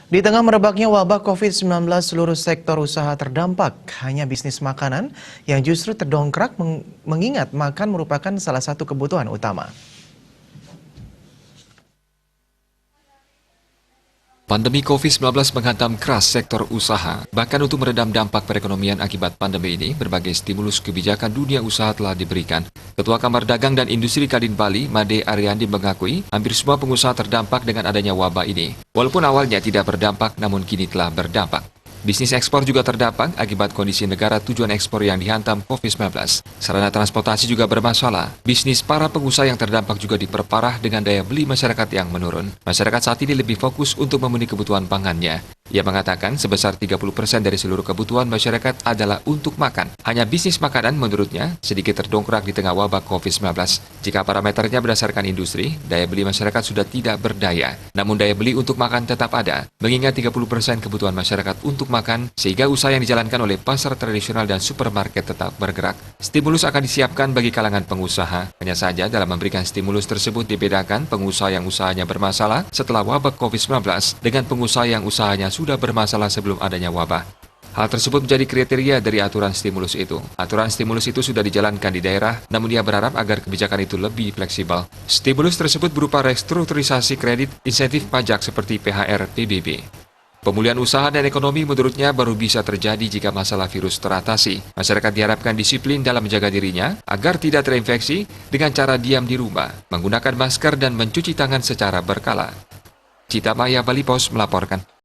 Di tengah merebaknya wabah COVID-19, seluruh sektor usaha terdampak. Hanya bisnis makanan yang justru terdongkrak mengingat makan merupakan salah satu kebutuhan utama. Pandemi COVID-19 menghantam keras sektor usaha. Bahkan untuk meredam dampak perekonomian akibat pandemi ini, berbagai stimulus kebijakan dunia usaha telah diberikan. Ketua Kamar Dagang dan Industri Kadin Bali, Made Ariandi mengakui hampir semua pengusaha terdampak dengan adanya wabah ini. Walaupun awalnya tidak berdampak, namun kini telah berdampak. Bisnis ekspor juga terdampak akibat kondisi negara tujuan ekspor yang dihantam COVID-19. Sarana transportasi juga bermasalah. Bisnis para pengusaha yang terdampak juga diperparah dengan daya beli masyarakat yang menurun. Masyarakat saat ini lebih fokus untuk memenuhi kebutuhan pangannya. Ia mengatakan sebesar 30% dari seluruh kebutuhan masyarakat adalah untuk makan. Hanya bisnis makanan menurutnya sedikit terdongkrak di tengah wabah COVID-19. Jika parameternya berdasarkan industri, daya beli masyarakat sudah tidak berdaya. Namun daya beli untuk makan tetap ada, mengingat 30% kebutuhan masyarakat untuk makan, sehingga usaha yang dijalankan oleh pasar tradisional dan supermarket tetap bergerak. Stimulus akan disiapkan bagi kalangan pengusaha. Hanya saja dalam memberikan stimulus tersebut dibedakan pengusaha yang usahanya bermasalah setelah wabah COVID-19 dengan pengusaha yang usahanya sudah bermasalah sebelum adanya wabah. Hal tersebut menjadi kriteria dari aturan stimulus itu. Aturan stimulus itu sudah dijalankan di daerah, namun ia berharap agar kebijakan itu lebih fleksibel. Stimulus tersebut berupa restrukturisasi kredit, insentif pajak seperti PHR, PBB. Pemulihan usaha dan ekonomi menurutnya baru bisa terjadi jika masalah virus teratasi. Masyarakat diharapkan disiplin dalam menjaga dirinya agar tidak terinfeksi dengan cara diam di rumah, menggunakan masker dan mencuci tangan secara berkala. Cita Maya Bali Pos melaporkan.